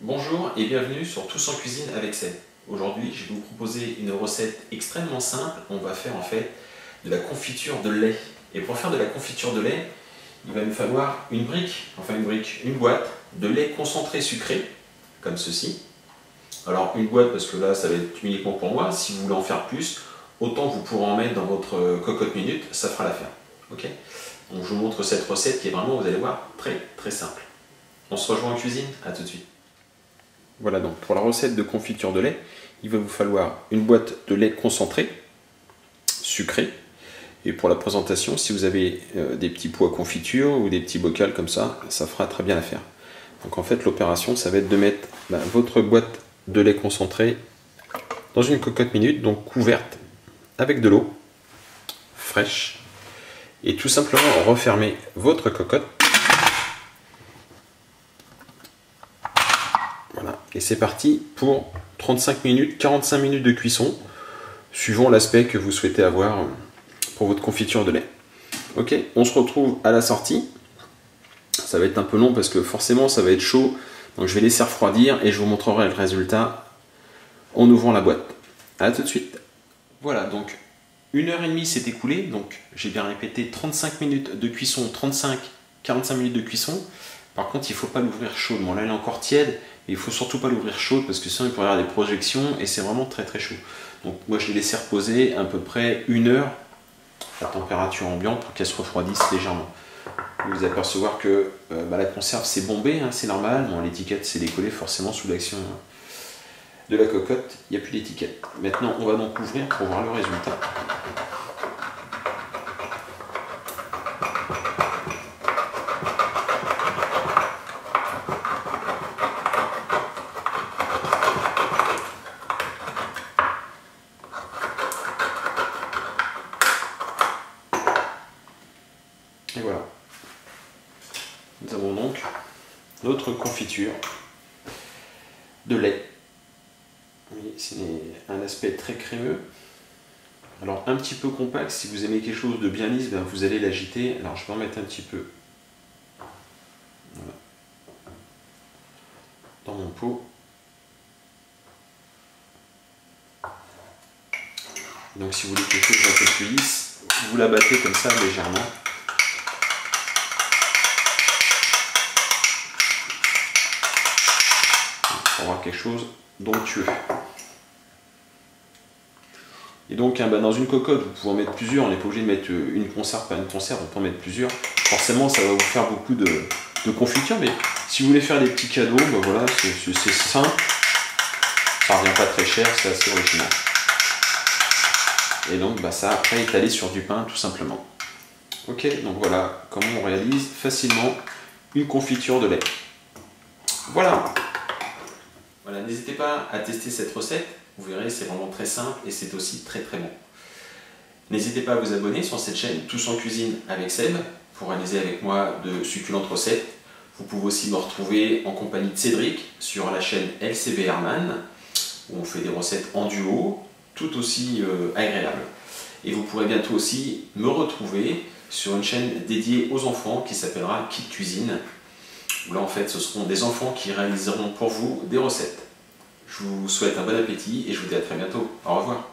Bonjour et bienvenue sur Tous en cuisine avec Seb. Aujourd'hui, je vais vous proposer une recette extrêmement simple. On va faire en fait de la confiture de lait. Et pour faire de la confiture de lait, il va nous falloir une boîte de lait concentré sucré, comme ceci. Alors une boîte parce que là, ça va être uniquement pour moi. Si vous voulez en faire plus, autant vous pourrez en mettre dans votre cocotte minute, ça fera l'affaire. Ok. Donc je vous montre cette recette qui est vraiment, vous allez voir, très simple. On se rejoint en cuisine, à tout de suite. Voilà, donc pour la recette de confiture de lait, il va vous falloir une boîte de lait concentré, sucré. Et pour la présentation, si vous avez des petits pots à confiture ou des petits bocals comme ça, ça fera très bien l'affaire. Donc en fait, l'opération, ça va être de mettre votre boîte de lait concentré dans une cocotte minute, donc couverte avec de l'eau fraîche. Et tout simplement refermer votre cocotte. Voilà, et c'est parti pour 35 minutes, 45 minutes de cuisson, suivant l'aspect que vous souhaitez avoir pour votre confiture de lait. Ok, on se retrouve à la sortie. Ça va être un peu long parce que forcément ça va être chaud, donc je vais laisser refroidir et je vous montrerai le résultat en ouvrant la boîte. A tout de suite. Voilà, donc 1h30 s'est écoulée, donc j'ai bien répété 35 minutes de cuisson, 35-45 minutes de cuisson. Par contre, il ne faut pas l'ouvrir chaudement. Là, elle est encore tiède, et il ne faut surtout pas l'ouvrir chaude parce que sinon il pourrait y avoir des projections et c'est vraiment très chaud. Donc moi, je l'ai laissé reposer à peu près 1 heure à température ambiante pour qu'elle se refroidisse légèrement. Vous allez apercevoir que la conserve c'est bombé, hein, c'est normal. Bon, l'étiquette c'est décollé forcément sous l'action de la cocotte, il n'y a plus d'étiquette. Maintenant, on va donc ouvrir pour voir le résultat. Et voilà. Nous avons donc notre confiture de lait. C'est un aspect très crémeux. Alors un petit peu compact, si vous aimez quelque chose de bien lisse, vous allez l'agiter. Alors je vais en mettre un petit peu voilà, dans mon pot. Donc si vous voulez quelque chose d'un peu plus lisse, vous la battez comme ça légèrement. Pour avoir quelque chose d'onctueux. Et donc dans une cocotte, vous pouvez en mettre plusieurs, on n'est pas obligé de mettre une conserve par une conserve, on peut en mettre plusieurs. Forcément ça va vous faire beaucoup de confiture, mais si vous voulez faire des petits cadeaux, voilà, c'est simple, ça revient pas très cher, c'est assez original. Et donc ça après étaler sur du pain tout simplement. Ok, donc voilà comment on réalise facilement une confiture de lait. Voilà. Voilà, n'hésitez pas à tester cette recette, vous verrez c'est vraiment très simple et c'est aussi très bon. N'hésitez pas à vous abonner sur cette chaîne Tous en cuisine avec Seb pour réaliser avec moi de succulentes recettes. Vous pouvez aussi me retrouver en compagnie de Cédric sur la chaîne LCB Herman où on fait des recettes en duo tout aussi agréables. Et vous pourrez bientôt aussi me retrouver sur une chaîne dédiée aux enfants qui s'appellera Kit Cuisine. Où là en fait ce seront des enfants qui réaliseront pour vous des recettes. Je vous souhaite un bon appétit et je vous dis à très bientôt. Au revoir.